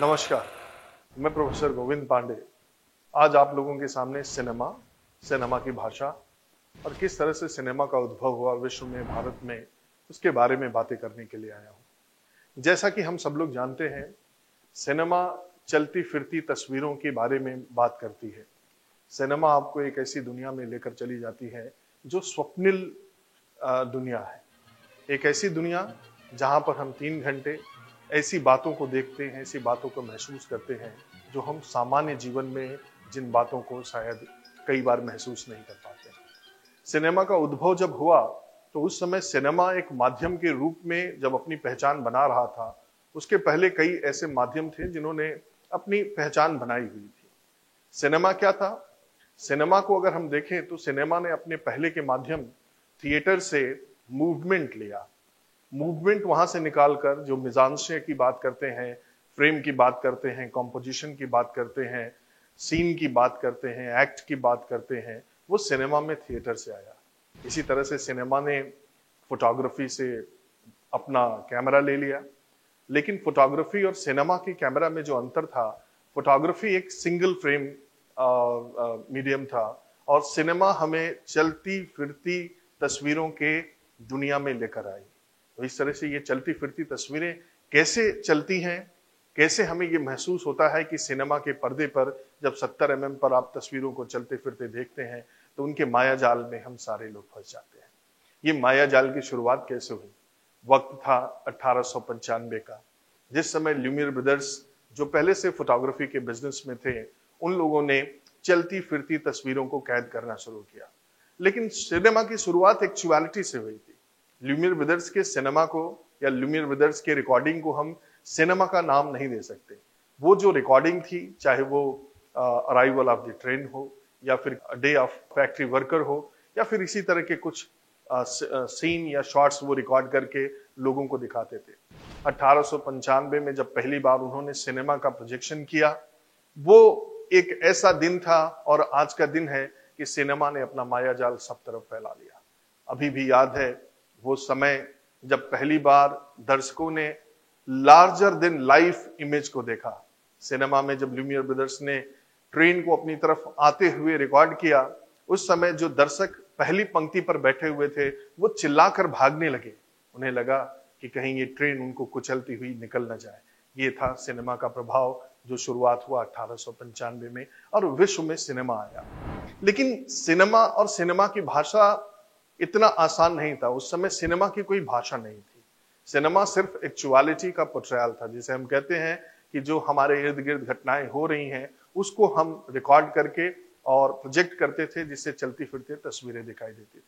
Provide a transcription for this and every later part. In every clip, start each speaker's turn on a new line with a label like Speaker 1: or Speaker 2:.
Speaker 1: नमस्कार, मैं प्रोफेसर गोविंद पांडे। आज आप लोगों के सामने सिनेमा की भाषा और किस तरह से सिनेमा का उद्भव हुआ विश्व में, भारत में, उसके बारे में बातें करने के लिए आया हूं। जैसा कि हम सब लोग जानते हैं, सिनेमा चलती फिरती तस्वीरों के बारे में बात करती है। सिनेमा आपको एक ऐसी दुनिया में लेकर चली जाती है जो स्वप्निल दुनिया है। एक ऐसी दुनिया जहां पर हम 3 घंटे ऐसी बातों को देखते हैं, ऐसी बातों को महसूस करते हैं जो हम सामान्य जीवन में जिन बातों को शायद कई बार महसूस नहीं कर पाते। सिनेमा का उद्भव जब हुआ तो उस समय सिनेमा एक माध्यम के रूप में जब अपनी पहचान बना रहा था, उसके पहले कई ऐसे माध्यम थे जिन्होंने अपनी पहचान बनाई हुई थी। सिनेमा क्या था? सिनेमा को अगर हम देखें तो सिनेमा ने अपने पहले के माध्यम थिएटर से मूवमेंट लिया। मूवमेंट वहां से निकालकर जो मिजांशे की बात करते हैं, फ्रेम की बात करते हैं, कॉम्पोजिशन की बात करते हैं, सीन की बात करते हैं, एक्ट की बात करते हैं, वो सिनेमा में थिएटर से आया। इसी तरह से सिनेमा ने फोटोग्राफी से अपना कैमरा ले लिया। लेकिन फोटोग्राफी और सिनेमा के कैमरा में जो अंतर था, फोटोग्राफी एक सिंगल फ्रेम मीडियम था और सिनेमा हमें चलती फिरती तस्वीरों के दुनिया में लेकर आई। तो इस तरह से ये चलती फिरती तस्वीरें कैसे चलती हैं, कैसे हमें ये महसूस होता है कि सिनेमा के पर्दे पर जब 70 mm पर आप तस्वीरों को चलते फिरते देखते हैं तो उनके माया जाल में हम सारे लोग फंस जाते हैं। ये माया जाल की शुरुआत कैसे हुई? वक्त था 1895 का, जिस समय ल्यूमियर ब्रदर्स, जो पहले से फोटोग्राफी के बिजनेस में थे, उन लोगों ने चलती फिरती तस्वीरों को कैद करना शुरू किया। लेकिन सिनेमा की शुरुआत एक्चुअलिटी से हुई थी। ल्यूमियर ब्रदर्स के सिनेमा को या ल्यूमियर ब्रदर्स के रिकॉर्डिंग को हम सिनेमा का नाम नहीं दे सकते। वो जो रिकॉर्डिंग थी, चाहे वो अराइवल ऑफ द ट्रेन हो या फिर डे ऑफ फैक्ट्री वर्कर हो या फिर इसी तरह के कुछ सीन या शॉट्स वो रिकॉर्ड करके लोगों को दिखाते थे। 1895 में जब पहली बार उन्होंने सिनेमा का प्रोजेक्शन किया, वो एक ऐसा दिन था और आज का दिन है कि सिनेमा ने अपना माया जाल सब तरफ फैला लिया। अभी भी याद है वो समय जब पहली बार दर्शकों ने लार्जर देन लाइफ इमेज को देखा। सिनेमा में जब ल्यूमियर ब्रदर्स ने ट्रेन को अपनी तरफ आते हुए रिकॉर्ड किया, उस समय जो दर्शक पहली पंक्ति पर बैठे हुए थे वो चिल्लाकर भागने लगे। उन्हें लगा कि कहीं ये ट्रेन उनको कुचलती हुई निकल न जाए। ये था सिनेमा का प्रभाव जो शुरुआत हुआ 1895 में और विश्व में सिनेमा आया। लेकिन सिनेमा और सिनेमा की भाषा इतना आसान नहीं था। उस समय सिनेमा की कोई भाषा नहीं थी। सिनेमा सिर्फ एक्चुअलिटी का पोर्ट्रेयल था, जिसे हम कहते हैं कि जो हमारे इर्द गिर्द घटनाएं हो रही हैं उसको हम रिकॉर्ड करके और प्रोजेक्ट करते थे, जिससे चलती फिरती तस्वीरें दिखाई देती थी।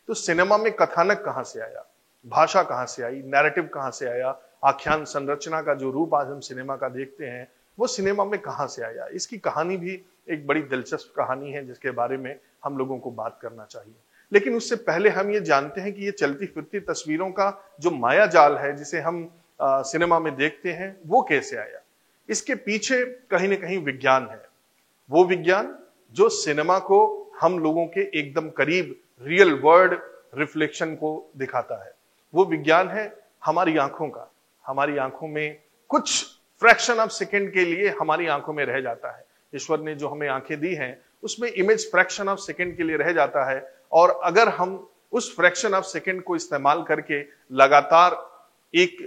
Speaker 1: तो सिनेमा में कथानक कहां से आया, भाषा कहां से आई, नैरेटिव कहां से आया, आख्यान संरचना का जो रूप आज हम सिनेमा का देखते हैं वो सिनेमा में कहां से आया? इसकी कहानी भी एक बड़ी दिलचस्प कहानी है जिसके बारे में हम लोगों को बात करना चाहिए। लेकिन उससे पहले हम ये जानते हैं कि ये चलती फिरती तस्वीरों का जो माया जाल है जिसे हम सिनेमा में देखते हैं वो कैसे आया? इसके पीछे कहीं ना कहीं विज्ञान है। वो विज्ञान जो सिनेमा को हम लोगों के एकदम करीब रियल वर्ल्ड रिफ्लेक्शन को दिखाता है। वो विज्ञान है हमारी आंखों का। हमारी आंखों में कुछ फ्रैक्शन ऑफ सेकेंड के लिए हमारी आंखों में रह जाता है। ईश्वर ने जो हमें आंखें दी हैं उसमें इमेज फ्रैक्शन ऑफ सेकेंड के लिए रह जाता है और अगर हम उस फ्रैक्शन ऑफ सेकेंड को इस्तेमाल करके लगातार एक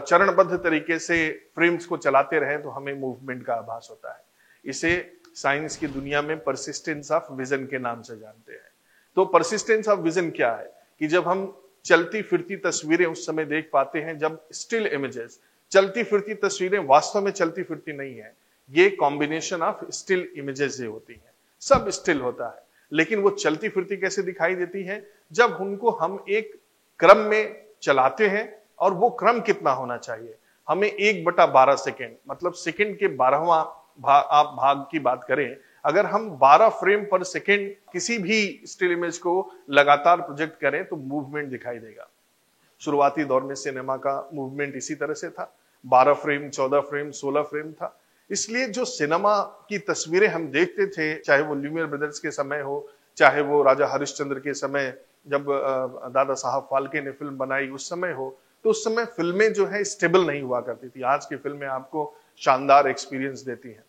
Speaker 1: चरणबद्ध तरीके से फ्रेम्स को चलाते रहें तो हमें मूवमेंट का आभास होता है। इसे साइंस की दुनिया में परसिस्टेंस ऑफ विजन के नाम से जानते हैं। तो परसिस्टेंस ऑफ विजन क्या है? कि जब हम चलती फिरती तस्वीरें उस समय देख पाते हैं जब स्टिल इमेजेस, चलती फिरती तस्वीरें वास्तव में चलती फिरती नहीं है, ये कॉम्बिनेशन ऑफ स्टिल इमेजेस से होती है। सब स्टिल होता है लेकिन वो चलती फिरती कैसे दिखाई देती है? जब उनको हम एक क्रम में चलाते हैं। और वो क्रम कितना होना चाहिए? हमें 1/12 सेकेंड, मतलब सेकेंड के 12वां भाग की बात करें, अगर हम 12 फ्रेम पर सेकेंड किसी भी स्टिल इमेज को लगातार प्रोजेक्ट करें तो मूवमेंट दिखाई देगा। शुरुआती दौर में सिनेमा का मूवमेंट इसी तरह से था। 12 फ्रेम, 14 फ्रेम, 16 फ्रेम था। इसलिए जो सिनेमा की तस्वीरें हम देखते थे, चाहे वो ल्यूमियर ब्रदर्स के समय हो, चाहे वो राजा हरिश्चंद्र के समय जब दादा साहब फाल्के ने फिल्म बनाई उस समय हो, तो उस समय फिल्में जो है स्टेबल नहीं हुआ करती थी। आज की फिल्में आपको शानदार एक्सपीरियंस देती हैं।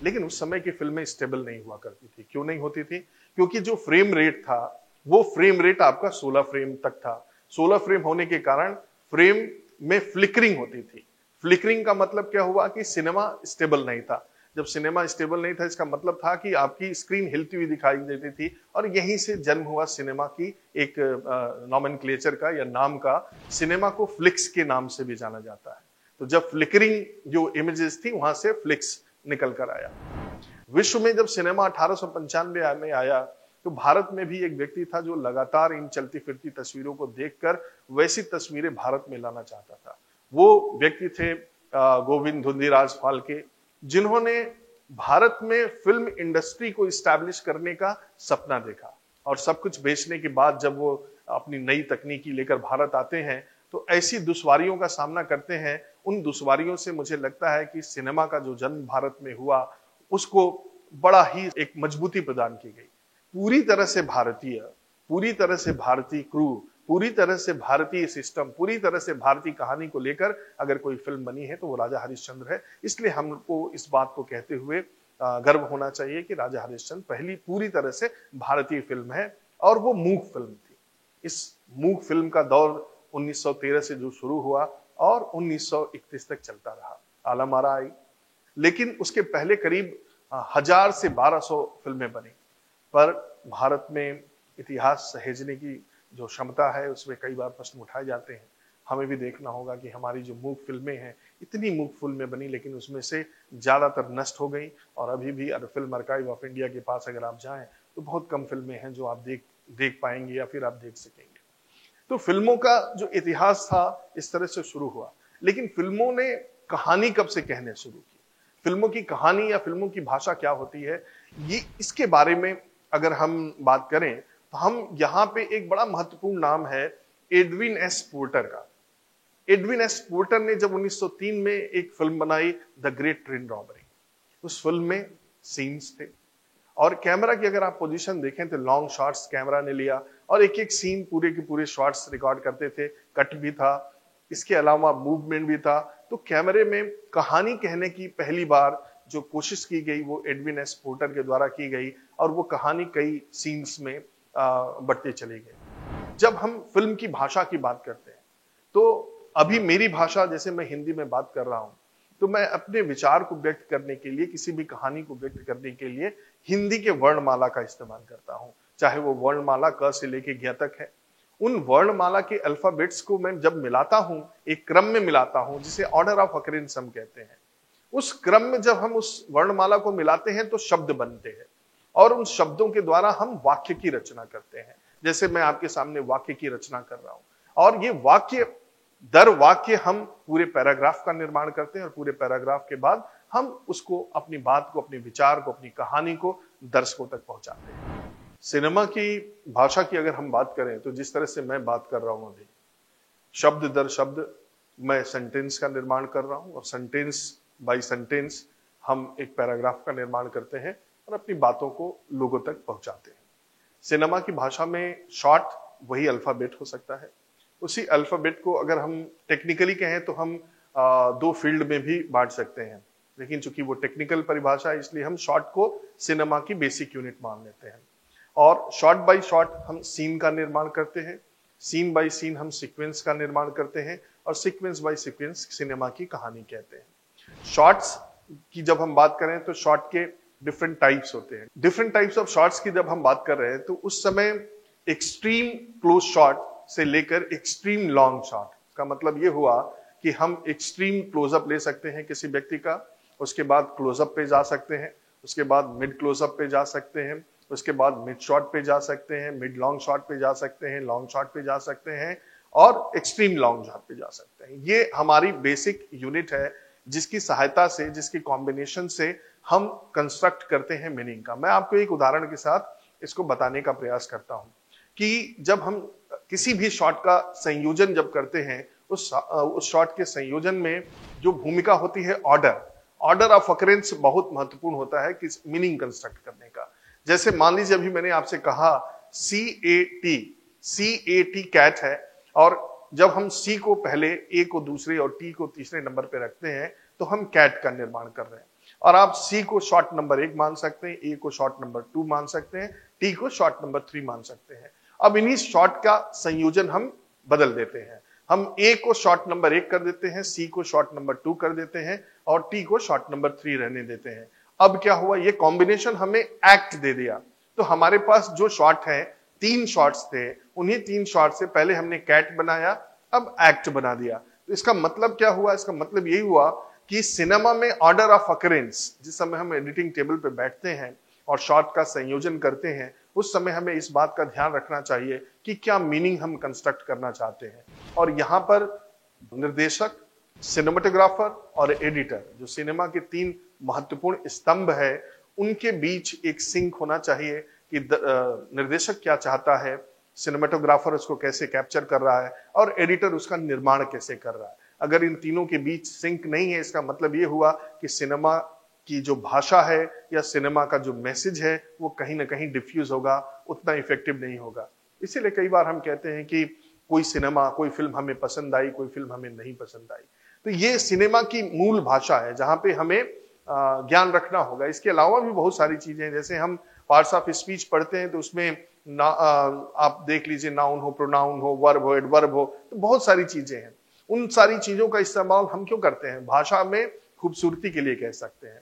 Speaker 1: लेकिन उस समय की फिल्में स्टेबल नहीं हुआ करती थी। क्यों नहीं होती थी? क्योंकि जो फ्रेम रेट था वो फ्रेम रेट आपका 16 फ्रेम तक था। 16 फ्रेम होने के कारण फ्रेम में फ्लिकरिंग होती थी। फ्लिकरिंग का मतलब क्या हुआ कि सिनेमा स्टेबल नहीं था। जब सिनेमा स्टेबल नहीं था, इसका मतलब था कि आपकी स्क्रीन हिलती हुई दिखाई देती थी, और यहीं से जन्म हुआ सिनेमा की एक नॉमेनक्लेचर का या नाम का। सिनेमा को फ्लिक्स के नाम से भी जाना जाता है। तो जब फ्लिकरिंग जो इमेजेस थी, वहां से फ्लिक्स निकल कर आया। विश्व में जब सिनेमा 1895 में आया, तो भारत में भी एक व्यक्ति था जो लगातार इन चलती फिरती तस्वीरों को देखकर वैसी तस्वीरें भारत में लाना चाहता था। वो व्यक्ति थे गोविंद धुंधीराज फाल्के, जिन्होंने भारत में फिल्म इंडस्ट्री को इस्टेब्लिश करने का सपना देखा। और सब कुछ बेचने के बाद जब वो अपनी नई तकनीकी लेकर भारत आते हैं, तो ऐसी दुश्वारियों का सामना करते हैं। उन दुश्वारियों से मुझे लगता है कि सिनेमा का जो जन्म भारत में हुआ, उसको बड़ा ही एक मजबूती प्रदान की गई। पूरी तरह से भारतीय, पूरी तरह से भारतीय क्रू, पूरी तरह से भारतीय सिस्टम, पूरी तरह से भारतीय कहानी को लेकर अगर कोई फिल्म बनी है तो वो राजा हरिश्चंद्र है। इसलिए हमको इस बात को कहते हुए गर्व होना चाहिए कि राजा हरिश्चंद्र पहली पूरी तरह से भारतीय फिल्म है, और वो मूक फिल्म थी। इस मूक फिल्म का दौर 1913 से जो शुरू हुआ और 1931 तक चलता रहा। आलम-आरा आई, लेकिन उसके पहले करीब 1000 से 1200 फिल्में बनी। पर भारत में इतिहास सहेजने की जो क्षमता है, उसमें कई बार प्रश्न उठाए जाते हैं। हमें भी देखना होगा कि हमारी जो मूक फिल्में हैं, इतनी मूक फिल्में बनी, लेकिन उसमें से ज्यादातर नष्ट हो गई। और अभी भी फिल्म आर्काइव ऑफ इंडिया के पास अगर आप जाएं, तो बहुत कम फिल्में हैं जो आप देख पाएंगे या फिर आप देख सकेंगे। तो फिल्मों का जो इतिहास था इस तरह से शुरू हुआ। लेकिन फिल्मों ने कहानी कब से कहने शुरू की? फिल्मों की कहानी या फिल्मों की भाषा क्या होती है, ये इसके बारे में अगर हम बात करें, तो हम यहाँ पे एक बड़ा महत्वपूर्ण नाम है एडविन एस पोर्टर का। एडविन एस पोर्टर ने जब 1903 में एक फिल्म बनाई, द ग्रेट ट्रेन रॉबरी, उस फिल्म में सीन्स थे, और कैमरा की अगर आप पोजीशन देखें तो लॉन्ग शॉट्स कैमरा ने लिया, और एक एक सीन पूरे के पूरे शॉट्स रिकॉर्ड करते थे। कट भी था, इसके अलावा मूवमेंट भी था। तो कैमरे में कहानी कहने की पहली बार जो कोशिश की गई वो एडविन एस पोर्टर के द्वारा की गई, और वो कहानी कई सीन्स में बढ़ते चली गई। जब हम फिल्म की भाषा की बात करते हैं, तो अभी मेरी भाषा, जैसे मैं हिंदी में बात कर रहा हूं, तो मैं अपने विचार को व्यक्त करने के लिए, किसी भी कहानी को व्यक्त करने के लिए हिंदी के वर्णमाला का इस्तेमाल करता हूं। चाहे वो वर्णमाला क से लेके ज्ञ तक है। उन वर्णमाला के अल्फाबेट्स को मैं जब मिलाता हूं, एक क्रम में मिलाता हूं, जिसे ऑर्डर ऑफ अकरेंस हम कहते हैं। उस क्रम में जब हम उस वर्णमाला को मिलाते हैं तो शब्द बनते हैं, और उन शब्दों के द्वारा हम वाक्य की रचना करते हैं। जैसे मैं आपके सामने वाक्य की रचना कर रहा हूं, और ये वाक्य दर वाक्य हम पूरे पैराग्राफ का निर्माण करते हैं, और पूरे पैराग्राफ के बाद हम उसको, अपनी बात को, अपने विचार को, अपनी कहानी को दर्शकों तक पहुंचाते हैं। सिनेमा की भाषा की अगर हम बात करें, तो जिस तरह से मैं बात कर रहा हूं अभी, शब्द दर शब्द मैं सेंटेंस का निर्माण कर रहा हूं, और सेंटेंस बाय सेंटेंस हम एक पैराग्राफ का निर्माण करते हैं और अपनी बातों को लोगों तक पहुंचाते हैं। सिनेमा की भाषा में शॉर्ट वही अल्फाबेट हो सकता है। उसी अल्फाबेट को अगर हम टेक्निकली कहें तो हम दो फील्ड में भी बांट सकते हैं, लेकिन चूंकि वो टेक्निकल परिभाषा है, इसलिए हम शॉर्ट को सिनेमा की बेसिक यूनिट मान लेते हैं। और शॉर्ट बाय शॉर्ट हम सीन का निर्माण करते हैं, सीन बाय सीन हम सीक्वेंस का निर्माण करते हैं, और सीक्वेंस बाय सीक्वेंस सिनेमा की कहानी कहते हैं। शॉर्ट्स की जब हम बात करें तो शॉर्ट के डिफरेंट टाइप्स होते हैं। डिफरेंट टाइप्स ऑफ शॉर्ट्स की जब हम बात कर रहे हैं, तो उस समय एक्सट्रीम क्लोज शॉट से लेकर एक्सट्रीम लॉन्ग शॉट का मतलब ये हुआ कि हम एक्सट्रीम क्लोजअप ले सकते हैं किसी व्यक्ति का, उसके बाद क्लोजअप पे जा सकते हैं, उसके बाद मिड क्लोजअप पे जा सकते हैं, उसके बाद मिड शॉट पे जा सकते हैं, मिड लॉन्ग शॉट पे जा सकते हैं, लॉन्ग शॉट पे जा सकते हैं, और एक्सट्रीम लॉन्ग शॉट पे जा सकते हैं। ये हमारी बेसिक यूनिट है, जिसकी सहायता से, जिसकी कॉम्बिनेशन से हम कंस्ट्रक्ट करते हैं मीनिंग का। मैं आपको एक उदाहरण के साथ इसको बताने का प्रयास करता हूं कि जब हम किसी भी शॉट का संयोजन जब करते हैं, उस शॉट के संयोजन में जो भूमिका होती है ऑर्डर ऑफ अकरेंस बहुत महत्वपूर्ण होता है कि मीनिंग कंस्ट्रक्ट करने का। जैसे मान लीजिए अभी मैंने आपसे कहा CAT कैट है, और जब हम C को पहले, A को दूसरे और T को तीसरे नंबर पे रखते हैं, तो हम कैट का निर्माण कर रहे हैं। और आप सी को शॉर्ट नंबर 1 मान सकते हैं, ए को शॉर्ट नंबर 2 मान सकते हैं, टी को शॉर्ट नंबर 3 मान सकते हैं। अब इन्हीं शॉर्ट का संयोजन हम बदल देते हैं। हम ए को शॉर्ट नंबर 1 कर देते हैं, सी को शॉर्ट नंबर 2 कर देते हैं और टी को शॉर्ट नंबर 3 रहने देते हैं। अब क्या हुआ, ये कॉम्बिनेशन हमें एक्ट दे दिया। तो हमारे पास जो शॉर्ट है, 3 शॉर्ट्स थे, उन्हीं 3 शॉर्ट से पहले हमने कैट बनाया, अब एक्ट बना दिया। तो इसका मतलब क्या हुआ, इसका मतलब यही हुआ कि सिनेमा में ऑर्डर ऑफ अकरेंस, जिस समय हम एडिटिंग टेबल पे बैठते हैं और शॉर्ट का संयोजन करते हैं, उस समय हमें इस बात का ध्यान रखना चाहिए कि क्या मीनिंग हम कंस्ट्रक्ट करना चाहते हैं। और यहाँ पर निर्देशक, सिनेमेटोग्राफर और एडिटर, जो सिनेमा के 3 महत्वपूर्ण स्तंभ है, उनके बीच एक सिंक होना चाहिए कि निर्देशक क्या चाहता है, सिनेमेटोग्राफर उसको कैसे कैप्चर कर रहा है और एडिटर उसका निर्माण कैसे कर रहा है। अगर इन तीनों के बीच सिंक नहीं है, इसका मतलब ये हुआ कि सिनेमा की जो भाषा है या सिनेमा का जो मैसेज है वो कहीं ना कहीं डिफ्यूज होगा, उतना इफेक्टिव नहीं होगा। इसीलिए कई बार हम कहते हैं कि कोई सिनेमा, कोई फिल्म हमें पसंद आई, कोई फिल्म हमें नहीं पसंद आई। तो ये सिनेमा की मूल भाषा है जहां पे हमें ज्ञान रखना होगा। इसके अलावा भी बहुत सारी चीजें हैं, जैसे हम पार्ट्स ऑफ स्पीच पढ़ते हैं तो उसमें आप देख लीजिए, नाउन हो, प्रोनाउन हो, वर्ब हो, एडवर्ब हो, तो बहुत सारी चीजें हैं। उन सारी चीजों का इस्तेमाल हम क्यों करते हैं? भाषा में खूबसूरती के लिए कह सकते हैं।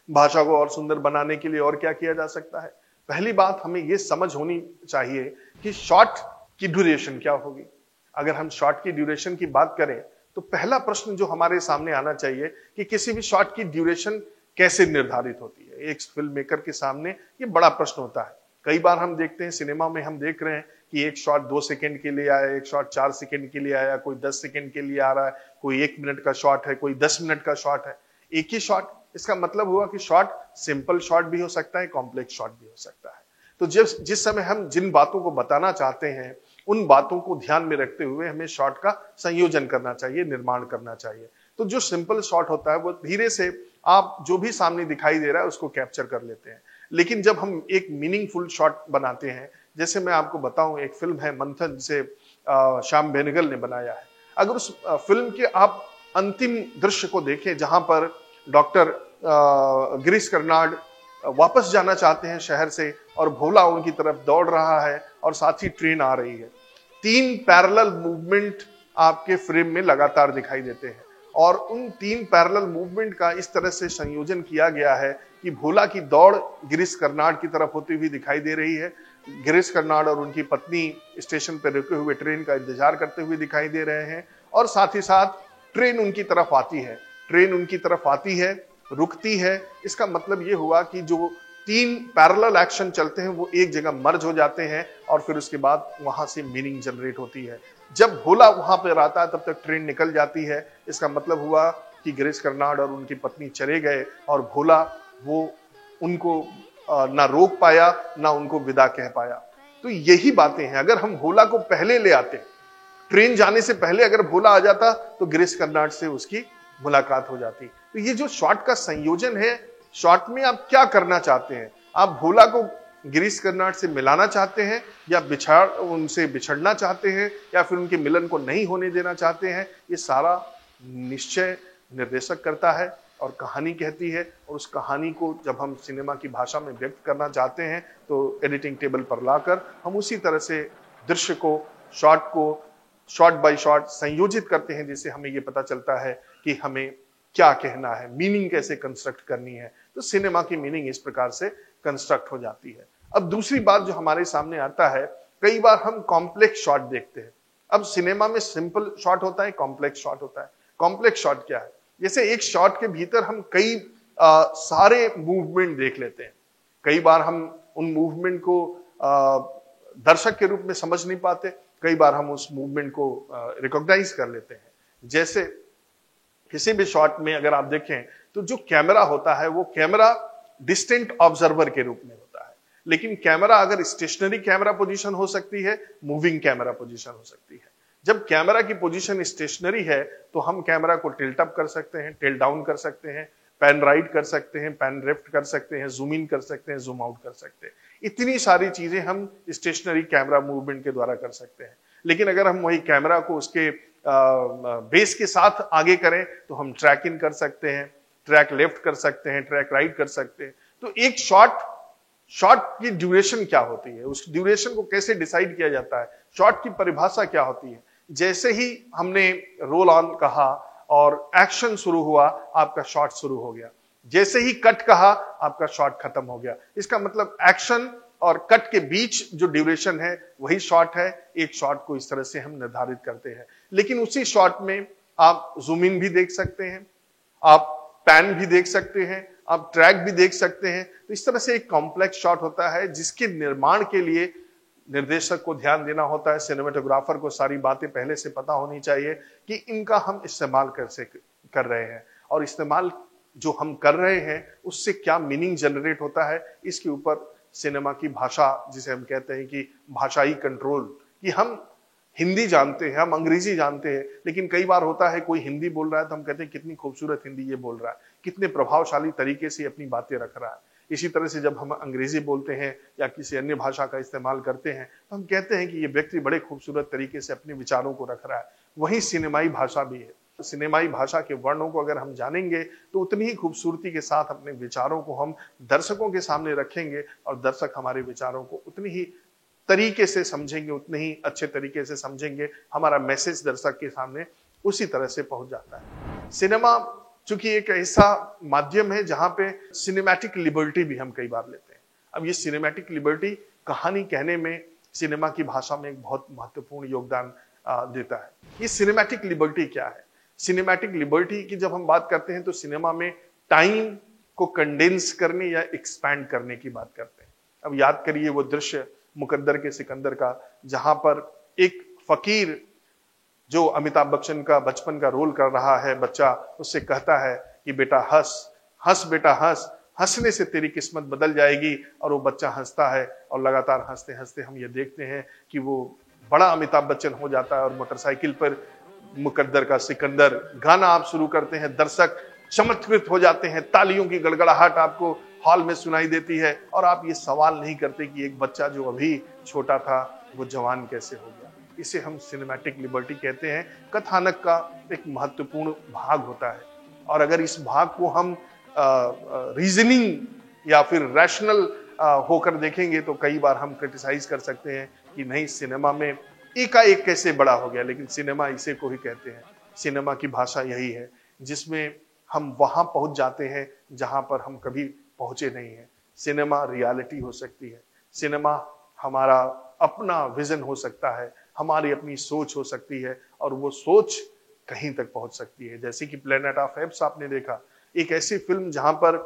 Speaker 1: भाषा को और सुंदर बनाने के लिए और क्या किया जा सकता है? पहली बात, हमें यह समझ होनी चाहिए कि शॉर्ट की ड्यूरेशन क्या होगी। अगर हम शॉर्ट की ड्यूरेशन की बात करें तो पहला प्रश्न जो हमारे सामने आना चाहिए कि किसी भी शॉर्ट की ड्यूरेशन कैसे निर्धारित होती है। एक फिल्म मेकर के सामने ये बड़ा प्रश्न होता है। कई बार हम देखते हैं सिनेमा में, हम देख रहे हैं कि एक शॉट 2 सेकंड के लिए आया, एक शॉट 4 सेकंड के लिए आया, कोई 10 सेकंड के लिए आ रहा है, कोई 1 मिनट का शॉट है, कोई 10 मिनट का शॉट है। एक ही शॉट, इसका मतलब हुआ कि शॉट सिंपल शॉट भी हो सकता है, कॉम्प्लेक्स शॉट भी हो सकता है। तो जिस समय हम जिन बातों को बताना चाहते हैं, उन बातों को ध्यान में रखते हुए हमें शॉट का संयोजन करना चाहिए, निर्माण करना चाहिए। तो जो सिंपल शॉट होता है वो धीरे से आप जो भी सामने दिखाई दे रहा है उसको कैप्चर कर लेते हैं। लेकिन जब हम एक मीनिंगफुल शॉट बनाते हैं, जैसे मैं आपको बताऊं, एक फिल्म है मंथन, जिसे श्याम बेनेगल ने बनाया है। अगर उस फिल्म के आप अंतिम दृश्य को देखें, जहां पर डॉक्टर गिरीश कर्नाड वापस जाना चाहते हैं शहर से और भोला उनकी तरफ दौड़ रहा है और साथ ही ट्रेन आ रही है, 3 पैरेलल मूवमेंट आपके फ्रेम में लगातार दिखाई देते हैं और उन 3 पैरेलल मूवमेंट का इस तरह से संयोजन किया गया है कि भोला की दौड़ गिरीश कर्नाड की तरफ होती हुई दिखाई दे रही है, गिरीश कर्नाड और उनकी पत्नी स्टेशन पर रुके हुए ट्रेन का इंतजार करते हुए दिखाई दे रहे हैं और साथ ही साथ ट्रेन उनकी तरफ आती है, ट्रेन उनकी तरफ आती है, रुकती है। इसका मतलब ये हुआ कि जो 3 पैरेलल एक्शन चलते हैं वो एक जगह मर्ज हो जाते हैं और फिर उसके बाद वहां से मीनिंग जनरेट होती है। जब भोला वहां पर आता है तब तक ट्रेन निकल जाती है। इसका मतलब हुआ कि गिरीश कर्नाड और उनकी पत्नी चले गए और भोला वो उनको ना रोक पाया, ना उनको विदा कह पाया। तो यही बातें हैं। अगर हम भोला को पहले ले आते, ट्रेन जाने से पहले अगर भोला आ जाता तो गिरीश कर्नाड से उसकी मुलाकात हो जाती। तो ये जो शॉट का संयोजन है, शॉट में आप क्या करना चाहते हैं? आप भोला को गिरीश कर्नाड से मिलाना चाहते हैं या उनसे बिछड़ना चाहते हैं या फिर उनके मिलन को नहीं होने देना चाहते हैं? ये सारा निश्चय निर्देशक करता है और कहानी कहती है। और उस कहानी को जब हम सिनेमा की भाषा में व्यक्त करना चाहते हैं तो एडिटिंग टेबल पर लाकर हम उसी तरह से दृश्य को, शॉट को शॉट बाय शॉट संयोजित करते हैं, जिससे हमें ये पता चलता है कि हमें क्या कहना है, मीनिंग कैसे कंस्ट्रक्ट करनी है। तो सिनेमा की मीनिंग इस प्रकार से कंस्ट्रक्ट हो जाती है। अब दूसरी बात जो हमारे सामने आता है, कई बार हम कॉम्प्लेक्स शॉट देखते हैं। अब सिनेमा में सिंपल शॉट होता है, कॉम्प्लेक्स शॉट होता है। कॉम्प्लेक्स शॉट क्या है? जैसे एक शॉट के भीतर हम कई सारे मूवमेंट देख लेते हैं। कई बार हम उन मूवमेंट को दर्शक के रूप में समझ नहीं पाते, कई बार हम उस मूवमेंट को रिकॉग्नाइज कर लेते हैं। जैसे किसी भी शॉट में अगर आप देखें तो जो कैमरा होता है वो कैमरा डिस्टेंट ऑब्जर्वर के रूप में होता है, लेकिन कैमरा अगर स्टेशनरी कैमरा पोजीशन हो सकती है, मूविंग कैमरा पोजीशन हो सकती है। जब कैमरा की पोजीशन स्टेशनरी है तो हम कैमरा को टिल्ट अप कर सकते हैं, टिल्ट डाउन कर सकते हैं, पैन राइट कर सकते हैं, पैन लेफ्ट कर सकते हैं, जूम इन कर सकते हैं, जूम आउट कर सकते हैं। इतनी सारी चीजें हम स्टेशनरी कैमरा मूवमेंट के द्वारा कर सकते हैं। लेकिन अगर हम वही कैमरा को उसके बेस के साथ आगे करें तो हम ट्रैक इन कर सकते हैं, ट्रैक लेफ्ट कर सकते हैं, ट्रैक राइट कर सकते हैं। तो एक शॉट की ड्यूरेशन क्या होती है, उस ड्यूरेशन को कैसे डिसाइड किया जाता है, शॉट की परिभाषा क्या होती है। जैसे ही हमने रोल ऑन कहा और एक्शन शुरू हुआ, आपका शॉट शुरू हो गया। जैसे ही कट कहा, आपका शॉट खत्म हो गया। इसका मतलब एक्शन और कट के बीच जो ड्यूरेशन है वही शॉट है। एक शॉट को इस तरह से हम निर्धारित करते हैं। लेकिन उसी शॉट में आप जूम इन भी देख सकते हैं, आप पैन भी देख सकते हैं, आप ट्रैक भी देख सकते हैं। तो इस तरह से एक कॉम्प्लेक्स शॉट होता है जिसके निर्माण के लिए निर्देशक को ध्यान देना होता है, सिनेमेटोग्राफर को सारी बातें पहले से पता होनी चाहिए कि इनका हम इस्तेमाल कैसे कर रहे हैं और इस्तेमाल जो हम कर रहे हैं उससे क्या मीनिंग जनरेट होता है। इसके ऊपर सिनेमा की भाषा, जिसे हम कहते हैं कि भाषाई कंट्रोल, कि हम हिंदी जानते हैं, हम अंग्रेजी जानते हैं, लेकिन कई बार होता है कोई हिंदी बोल रहा है तो हम कहते हैं कितनी खूबसूरत हिंदी ये बोल रहा है, कितने प्रभावशाली तरीके से अपनी बातें रख रहा है। इसी तरह से जब हम अंग्रेजी बोलते हैं या किसी अन्य भाषा का इस्तेमाल करते हैं तो हम कहते हैं कि ये व्यक्ति बड़े खूबसूरत तरीके से अपने विचारों को रख रहा है। वही सिनेमाई भाषा भी है। सिनेमाई भाषा के वर्णों को अगर हम जानेंगे तो उतनी ही खूबसूरती के साथ अपने विचारों को हम दर्शकों के सामने रखेंगे और दर्शक हमारे विचारों को उतनी ही तरीके से समझेंगे, उतने ही अच्छे तरीके से समझेंगे। हमारा मैसेज दर्शक के सामने उसी तरह से पहुंच जाता है। सिनेमा चूंकि एक ऐसा माध्यम है जहां पे सिनेमैटिक लिबर्टी भी हम कई बार लेते हैं। अब ये सिनेमैटिक लिबर्टी कहानी कहने में सिनेमा की भाषा में एक बहुत महत्वपूर्ण योगदान देता है। ये सिनेमैटिक लिबर्टी क्या है? सिनेमैटिक लिबर्टी की जब हम बात करते हैं तो सिनेमा में टाइम को कंडेंस करने या एक्सपैंड करने की बात करते हैं। अब याद करिए वो दृश्य मुकद्दर के सिकंदर का, जहां पर एक फकीर जो अमिताभ बच्चन का बचपन का रोल कर रहा है बच्चा, उससे कहता है कि बेटा हंस हंस, बेटा हंस, हंसने से तेरी किस्मत बदल जाएगी। और वो बच्चा हंसता है और लगातार हंसते हंसते हम ये देखते हैं कि वो बड़ा अमिताभ बच्चन हो जाता है और मोटरसाइकिल पर मुकद्दर का सिकंदर गाना आप शुरू करते हैं। दर्शक चमत्कृत हो जाते हैं, तालियों की गड़गड़ाहट आपको हॉल में सुनाई देती है और आप ये सवाल नहीं करते कि एक बच्चा जो अभी छोटा था वो जवान कैसे हो गया। इसे हम सिनेमैटिक लिबर्टी कहते हैं। कथानक का एक महत्वपूर्ण भाग होता है और अगर इस भाग को हम रीजनिंग या फिर रैशनल होकर देखेंगे तो कई बार हम क्रिटिसाइज कर सकते हैं कि नहीं, सिनेमा में एकाएक कैसे बड़ा हो गया। लेकिन सिनेमा इसे को ही कहते हैं। सिनेमा की भाषा यही है जिसमें हम वहां पहुंच जाते हैं जहां पर हम कभी पहुंचे नहीं हैं। सिनेमा रियलिटी हो सकती है, सिनेमा हमारा अपना विजन हो सकता है, हमारी अपनी सोच हो सकती है और वो सोच कहीं तक पहुंच सकती है। जैसे कि प्लेनेट ऑफ एप्स आपने देखा, एक ऐसी फिल्म जहां पर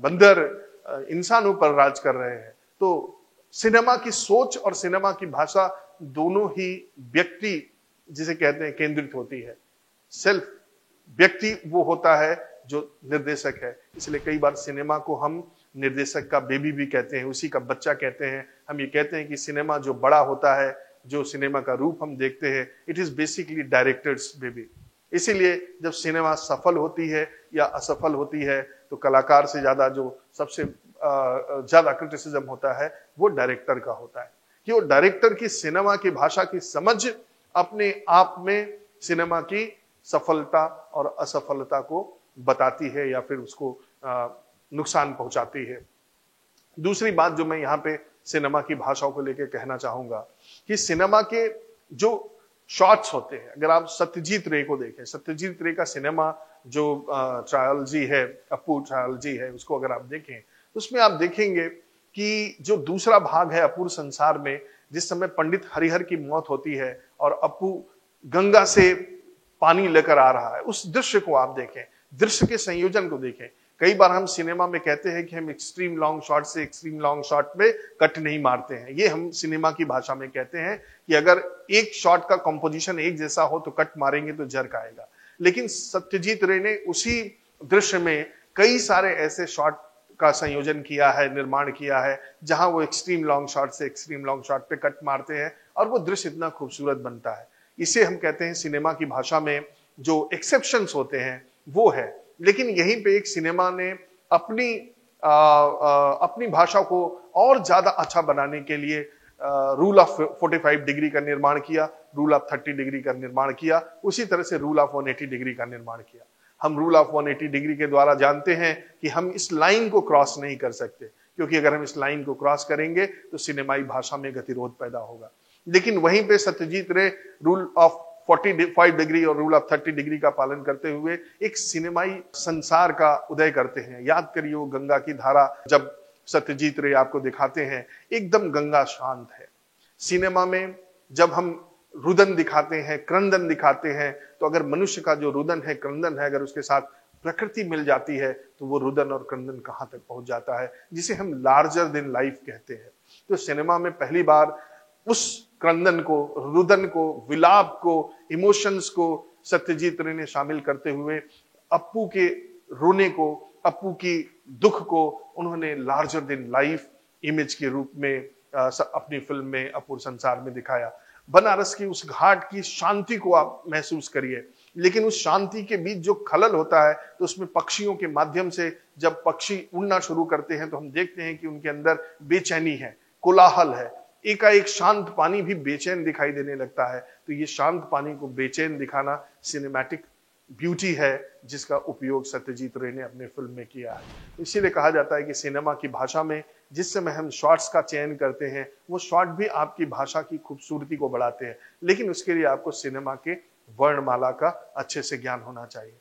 Speaker 1: बंदर इंसानों पर राज कर रहे हैं। तो सिनेमा की सोच और सिनेमा की भाषा दोनों ही व्यक्ति जिसे कहते हैं केंद्रित होती है। सेल्फ व्यक्ति वो होता है जो निर्देशक है। इसलिए कई बार सिनेमा को हम निर्देशक का बेबी भी कहते हैं, उसी का बच्चा कहते हैं। हम ये कहते हैं कि सिनेमा जो बड़ा होता है, जो सिनेमा का रूप हम देखते हैं, it is basically directors baby. इसीलिए जब सिनेमा सफल होती है या असफल होती है तो कलाकार से ज्यादा जो सबसे ज्यादा क्रिटिसिज्म होता है वो डायरेक्टर का होता है कि वो डायरेक्टर की सिनेमा की भाषा की समझ अपने आप में सिनेमा की सफलता और असफलता को बताती है या फिर उसको नुकसान पहुंचाती है। दूसरी बात जो मैं यहाँ पे सिनेमा की भाषाओं को लेकर कहना चाहूंगा कि सिनेमा के जो शॉट्स होते हैं, अगर आप सत्यजीत रे को देखें, सत्यजीत रे का सिनेमा जो ट्रायलॉजी है, अप्पू ट्रायलॉजी है, उसको अगर आप देखें उसमें आप देखेंगे कि जो दूसरा भाग है अपूर्व संसार में, जिस समय पंडित हरिहर की मौत होती है और अप्पू गंगा से पानी लेकर आ रहा है, उस दृश्य को आप देखें, दृश्य के संयोजन को देखें। कई बार हम सिनेमा में कहते हैं कि हम एक्सट्रीम लॉन्ग शॉट से एक्सट्रीम लॉन्ग शॉट में कट नहीं मारते हैं। ये हम सिनेमा की भाषा में कहते हैं कि अगर एक शॉट का कंपोजिशन एक जैसा हो तो कट मारेंगे तो जर्क आएगा। लेकिन सत्यजीत रे ने उसी दृश्य में कई सारे ऐसे शॉट का संयोजन किया है, निर्माण किया है, जहां वो एक्सट्रीम लॉन्ग शॉट से एक्सट्रीम लॉन्ग शॉट पे कट मारते हैं और वो दृश्य इतना खूबसूरत बनता है। इसे हम कहते हैं सिनेमा की भाषा में जो एक्सेप्शंस होते हैं वो है। लेकिन यहीं पे एक सिनेमा ने अपनी भाषा को और ज्यादा अच्छा बनाने के लिए रूल ऑफ 45 डिग्री का निर्माण किया। रूल ऑफ 30 डिग्री का निर्माण किया, उसी तरह से रूल ऑफ 180 डिग्री का निर्माण किया। हम रूल ऑफ 180 डिग्री के द्वारा जानते हैं कि हम इस लाइन को क्रॉस नहीं कर सकते, क्योंकि अगर हम इस लाइन को क्रॉस करेंगे तो सिनेमाई भाषा में गतिरोध पैदा होगा। लेकिन वहीं पे सत्यजीत रे रूल ऑफ 45 डिग्री और रूल ऑफ 30 डिग्री का पालन करते हुए एक सिनेमाई संसार का उदय करते हैं। याद करिए वो गंगा की धारा जब सत्यजीत रे आपको दिखाते हैं, एकदम गंगा शांत है। सिनेमा में जब हम रुदन दिखाते हैं, क्रंदन दिखाते हैं, तो अगर मनुष्य का जो रुदन है, क्रंदन है, अगर उसके साथ प्रकृति मिल जाती है तो वो रुदन और क्रंदन कहां तक पहुंच जाता है, जिसे हम लार्जर देन लाइफ कहते हैं। तो सिनेमा में पहली बार उस क्रंदन को, रुदन को, विलाप को, इमोशंस को सत्यजीत रे ने शामिल करते हुए अप्पू के रोने को, अप्पू की दुख को उन्होंने लार्जर देन लाइफ इमेज के रूप में अपनी फिल्म में, अपूर संसार में दिखाया। बनारस की उस घाट की शांति को आप महसूस करिए, लेकिन उस शांति के बीच जो खलल होता है, तो उसमें पक्षियों के माध्यम से जब पक्षी उड़ना शुरू करते हैं तो हम देखते हैं कि उनके अंदर बेचैनी है, कोलाहल है। एकाएक शांत पानी भी बेचैन दिखाई देने लगता है। तो ये शांत पानी को बेचैन दिखाना सिनेमैटिक ब्यूटी है, जिसका उपयोग सत्यजीत रे ने अपने फिल्म में किया है। इसीलिए कहा जाता है कि सिनेमा की भाषा में जिस समय हम शॉट्स का चयन करते हैं, वो शॉट भी आपकी भाषा की खूबसूरती को बढ़ाते हैं, लेकिन उसके लिए आपको सिनेमा के वर्णमाला का अच्छे से ज्ञान होना चाहिए।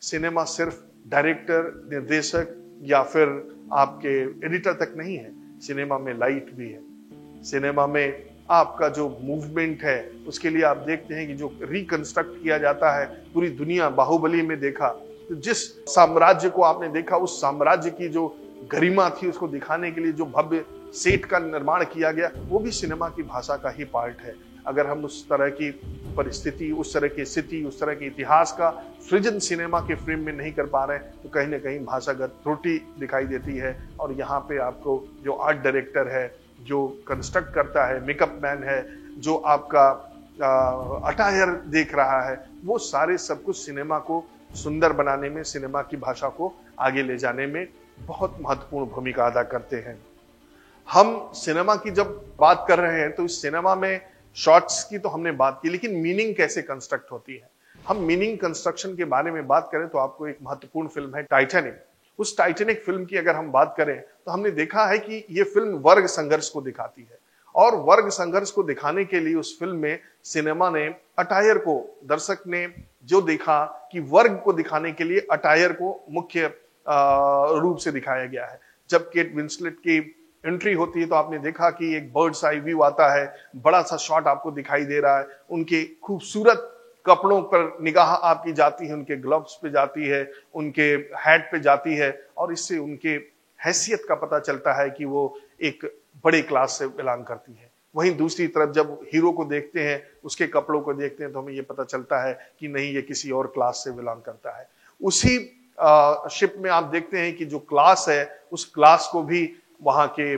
Speaker 1: सिनेमा सिर्फ डायरेक्टर, निर्देशक या फिर आपके एडिटर तक नहीं है। सिनेमा में लाइट भी है। सिनेमा में आपका जो मूवमेंट है, उसके लिए आप देखते हैं कि जो रिकंस्ट्रक्ट किया जाता है, पूरी दुनिया बाहुबली में देखा, तो जिस साम्राज्य को आपने देखा, उस साम्राज्य की जो गरिमा थी उसको दिखाने के लिए जो भव्य सेट का निर्माण किया गया, वो भी सिनेमा की भाषा का ही पार्ट है। अगर हम उस तरह की परिस्थिति, उस तरह की स्थिति, उस तरह के इतिहास का सृजन सिनेमा के फ्रेम में नहीं कर पा रहे हैं, तो कहीं ना कहीं भाषागत त्रुटि दिखाई देती है। और यहाँ पे आपको जो आर्ट डायरेक्टर है, जो कंस्ट्रक्ट करता है, मेकअप मैन है, जो आपका अटायर देख रहा है, वो सारे सब कुछ सिनेमा को सुंदर बनाने में, सिनेमा की भाषा को आगे ले जाने में बहुत महत्वपूर्ण भूमिका अदा करते हैं। हम सिनेमा की जब बात कर रहे हैं तो इस सिनेमा में शॉट्स की तो हमने बात की, लेकिन मीनिंग कैसे कंस्ट्रक्ट होती है। हम मीनिंग कंस्ट्रक्शन के बारे में बात करें तो आपको एक महत्वपूर्ण फिल्म है टाइटैनिक। उस टाइटैनिक फिल्म की अगर हम बात करें तो हमने देखा है कि ये फिल्म वर्ग संघर्ष को दिखाती है, और वर्ग संघर्ष को दिखाने के लिए उस फिल्म में सिनेमा ने अटायर को, दर्शक ने जो देखा कि वर्ग को दिखाने के लिए अटायर को मुख्य रूप से दिखाया गया है। जब केट विंसलेट की एंट्री होती है तो आपने देखा कि एक बर्ड्स आई व्यू आता है, बड़ा सा शॉट आपको दिखाई दे रहा है, उनके खूबसूरत कपड़ों पर निगाह आपकी जाती है, उनके ग्लव्स पे जाती है, उनके हैट पे जाती है, और इससे उनके हैसियत का पता चलता है कि वो एक बड़े क्लास से बिलोंग करती है। वहीं दूसरी तरफ जब हीरो को देखते हैं, उसके कपड़ों को देखते हैं, तो हमें ये पता चलता है कि नहीं, ये किसी और क्लास से बिलोंग करता है। उसी शिप में आप देखते हैं कि जो क्लास है, उस क्लास को भी वहां के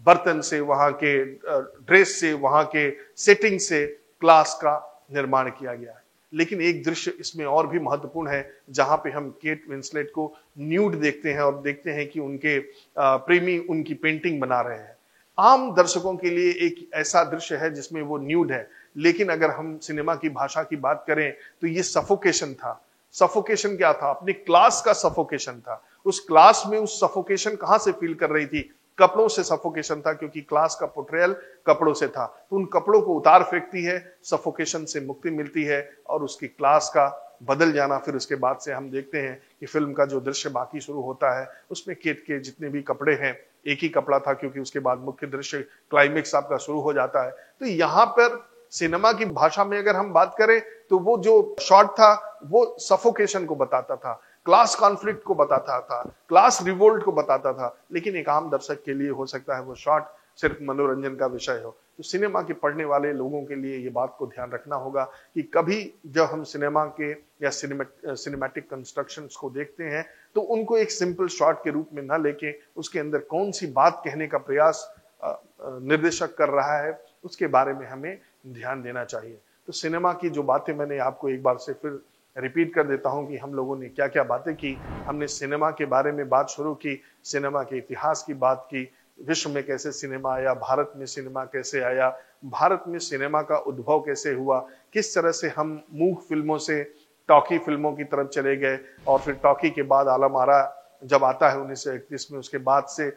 Speaker 1: बर्तन से, वहां के ड्रेस से, वहां के सेटिंग से क्लास का निर्माण किया गया है। लेकिन एक दृश्य इसमें और भी महत्वपूर्ण है, जहां पे हम केट विंसलेट को न्यूड देखते हैं और देखते हैं कि उनके प्रेमी उनकी पेंटिंग बना रहे हैं। आम दर्शकों के लिए एक ऐसा दृश्य है जिसमें वो न्यूड है, लेकिन अगर हम सिनेमा की भाषा की बात करें तो ये सफोकेशन था। सफोकेशन क्या था? अपनी क्लास का सफोकेशन था। उस क्लास में उस सफोकेशन कहां से फील कर रही थी? कपड़ों से सफोकेशन था, क्योंकि क्लास का पोर्ट्रेयल कपड़ों से था। तो उन कपड़ों को उतार फेंकती है, सफोकेशन से मुक्ति मिलती है, और उसकी क्लास का बदल जाना। फिर उसके बाद से हम देखते हैं कि फिल्म का जो दृश्य बाकी शुरू होता है, उसमें केट के जितने भी कपड़े हैं, एक ही कपड़ा था, क्योंकि उसके बाद मुख्य दृश्य क्लाइमेक्स आपका शुरू हो जाता है। तो यहाँ पर सिनेमा की भाषा में अगर हम बात करें तो वो जो शॉट था वो सफोकेशन को बताता था, क्लास कॉन्फ्लिक्ट को बताता था, क्लास रिवोल्ट को बताता था। लेकिन एक आम दर्शक के लिए हो सकता है वो शॉट सिर्फ मनोरंजन का विषय हो। तो सिनेमा के पढ़ने वाले लोगों के लिए ये बात को ध्यान रखना होगा कि कभी जब हम सिनेमा के या सिनेमैटिक कंस्ट्रक्शंस को देखते हैं तो उनको एक सिंपल शॉट के रूप में ना लेके उसके अंदर कौन सी बात कहने का प्रयास निर्देशक कर रहा है, उसके बारे में हमें ध्यान देना चाहिए। तो सिनेमा की जो बातें मैंने आपको एक बार से फिर रिपीट कर देता हूं कि हम लोगों ने क्या क्या बातें की। हमने सिनेमा के बारे में बात शुरू की, सिनेमा के इतिहास की बात की, विश्व में कैसे सिनेमा आया, भारत में सिनेमा कैसे आया, भारत में सिनेमा का उद्भव कैसे हुआ, किस तरह से हम मूक फिल्मों से टॉकी फिल्मों की तरफ चले गए, और फिर टॉकी के बाद आलम आरा जब आता है 1931 में, उसके बाद से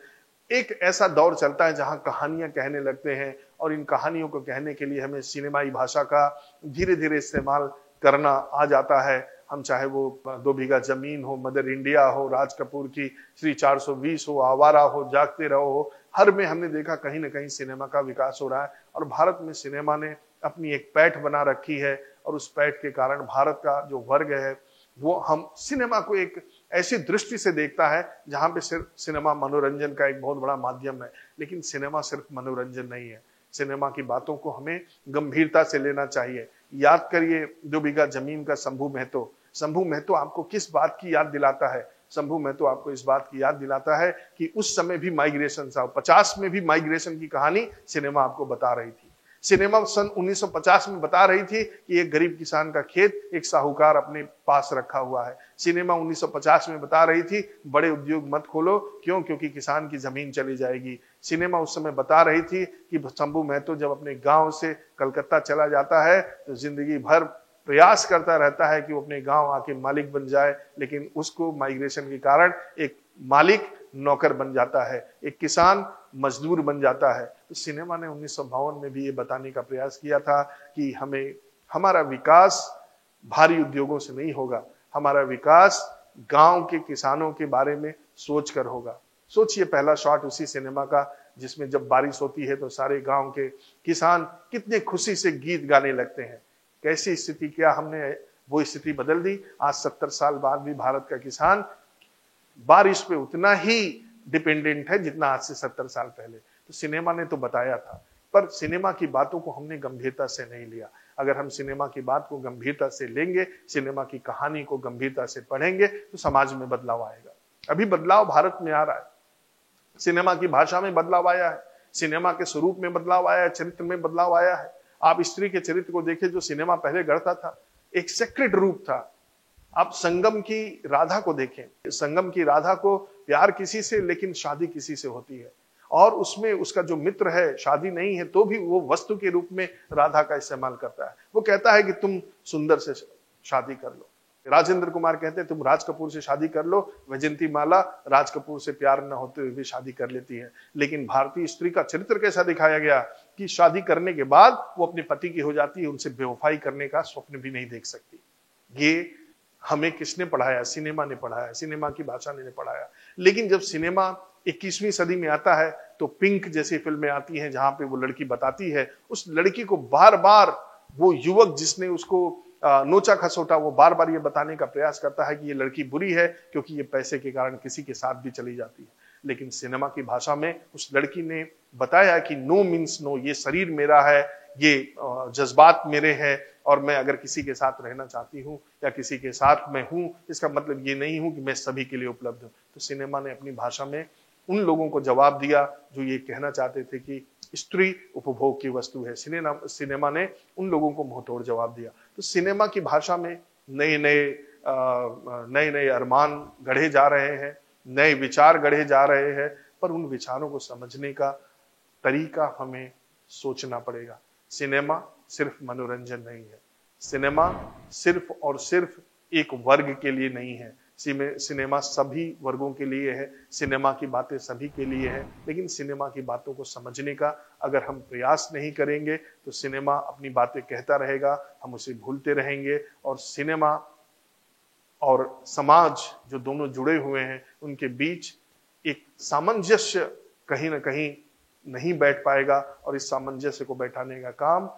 Speaker 1: एक ऐसा दौर चलता है जहां कहानियां कहने लगते हैं, और इन कहानियों को कहने के लिए हमें सिनेमाई भाषा का धीरे धीरे इस्तेमाल करना आ जाता है। हम चाहे वो 2 बीघा जमीन हो, मदर इंडिया हो, राज कपूर की श्री 420 हो, आवारा हो, जागते रहो हो, हर में हमने देखा कहीं ना कहीं सिनेमा का विकास हो रहा है। और भारत में सिनेमा ने अपनी एक पैठ बना रखी है, और उस पैठ के कारण भारत का जो वर्ग है वो हम सिनेमा को एक ऐसी दृष्टि से देखता है जहां पे सिर्फ सिनेमा मनोरंजन का एक बहुत बड़ा माध्यम है। लेकिन सिनेमा सिर्फ मनोरंजन नहीं है, सिनेमा की बातों को हमें गंभीरता से लेना चाहिए। याद करिए 2 बीघा जमीन का शंभू महतो। शंभू महतो आपको किस बात की याद दिलाता है? शंभू महतो आपको इस बात की याद दिलाता है कि उस समय भी माइग्रेशन था, 50 में भी माइग्रेशन की कहानी सिनेमा आपको बता रही थी। सिनेमा सन 1950 में बता रही थी कि एक गरीब किसान का खेत एक साहूकार अपने पास रखा हुआ है। सिनेमा 1950 में बता रही थी बड़े उद्योग मत खोलो, क्यों? क्योंकि किसान की जमीन चली जाएगी। सिनेमा उस समय बता रही थी कि शंभू महतो जब अपने गांव से कलकत्ता चला जाता है तो जिंदगी भर प्रयास करता रहता है कि वो अपने गांव आके मालिक बन जाए, लेकिन उसको माइग्रेशन के कारण एक मालिक नौकर बन जाता है, एक किसान मजदूर बन जाता है। तो सिनेमा ने 1952 में भी ये बताने का प्रयास किया था कि हमारा विकास भारी उद्योगों से नहीं होगा, हमारा विकास गांव के किसानों के बारे में सोचकर होगा। सोचिए पहला शॉट उसी सिनेमा का जिसमें जब बारिश होती है तो सारे गांव के किसान कितने खुशी से गीत गाने लगते हैं। कैसी स्थिति, क्या हमने वो स्थिति बदल दी? आज 70 साल बाद भी भारत का किसान बारिश पे उतना ही डिपेंडेंट है जितना आज से 70 साल पहले। तो सिनेमा ने तो बताया था, पर सिनेमा की बातों को हमने गंभीरता से नहीं लिया। अगर हम सिनेमा की बात को गंभीरता से लेंगे, सिनेमा की कहानी को गंभीरता से पढ़ेंगे, तो समाज में बदलाव आएगा। अभी बदलाव भारत में आ रहा है, सिनेमा की भाषा में बदलाव आया है, सिनेमा के स्वरूप में बदलाव आया है, चरित्र में बदलाव आया है। आप स्त्री के चरित्र को देखिए, जो सिनेमा पहले गढ़ता था एक सेक्रेट रूप था। आप संगम की राधा को देखें, संगम की राधा को प्यार किसी से लेकिन शादी किसी से होती है, और उसमें उसका जो मित्र है, शादी नहीं है तो भी वो वस्तु के रूप में राधा का इस्तेमाल करता है। वो कहता है कि तुम सुंदर से शादी कर लो। राजेंद्र कुमार कहते हैं तुम राज कपूर से शादी कर लो। वैजयंती माला राज कपूर से प्यार न होते हुए भी शादी कर लेती है। लेकिन भारतीय स्त्री का चरित्र कैसा दिखाया गया कि शादी करने के बाद वो अपने पति की हो जाती है, उनसे बेवफाई करने का स्वप्न भी नहीं देख सकती। ये हमें किसने पढ़ाया? सिनेमा ने पढ़ाया, सिनेमा की भाषा ने पढ़ाया। लेकिन जब सिनेमा 21वीं सदी में आता है तो पिंक जैसी फिल्में आती हैं जहां पे वो लड़की बताती है, उस लड़की को बार बार वो युवक जिसने उसको नोचा खसोटा, वो बार बार ये बताने का प्रयास करता है कि ये लड़की बुरी है क्योंकि ये पैसे के कारण किसी के साथ भी चली जाती है। लेकिन सिनेमा की भाषा में उस लड़की ने बताया कि नो मीन्स नो, ये शरीर मेरा है, ये जज्बात मेरे हैं, और मैं अगर किसी के साथ रहना चाहती हूँ या किसी के साथ मैं हूँ, इसका मतलब ये नहीं हूं कि मैं सभी के लिए उपलब्ध हूं। तो सिनेमा ने अपनी भाषा में उन लोगों को जवाब दिया जो ये कहना चाहते थे कि स्त्री उपभोग की वस्तु है। सिनेमा ने उन लोगों को मुंहतोड़ जवाब दिया। तो सिनेमा की भाषा में नए नए अरमान गढ़े जा रहे हैं, नए विचार गढ़े जा रहे हैं, पर उन विचारों को समझने का तरीका हमें सोचना पड़ेगा। सिनेमा सिर्फ मनोरंजन नहीं है, सिनेमा सिर्फ और सिर्फ एक वर्ग के लिए नहीं है, सिनेमा सभी वर्गों के लिए है, सिनेमा की बातें सभी के लिए है। लेकिन सिनेमा की बातों को समझने का अगर हम प्रयास नहीं करेंगे तो सिनेमा अपनी बातें कहता रहेगा, हम उसे भूलते रहेंगे, और सिनेमा और समाज जो दोनों जुड़े हुए हैं उनके बीच एक सामंजस्य कहीं ना कहीं नहीं बैठ पाएगा। और इस सामंजस्य को बैठाने का काम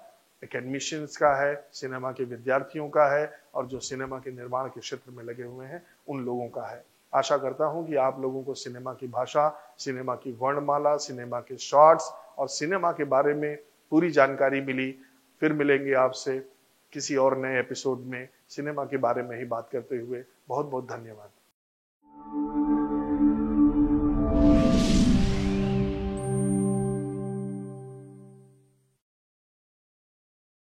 Speaker 1: एकेडमिशियंस का है, सिनेमा के विद्यार्थियों का है, और जो सिनेमा के निर्माण के क्षेत्र में लगे हुए हैं उन लोगों का है। आशा करता हूं कि आप लोगों को सिनेमा की भाषा, सिनेमा की वर्णमाला, सिनेमा के शॉर्ट्स और सिनेमा के बारे में पूरी जानकारी मिली। फिर मिलेंगे आपसे किसी और नए एपिसोड में सिनेमा के बारे में ही बात करते हुए। बहुत बहुत धन्यवाद।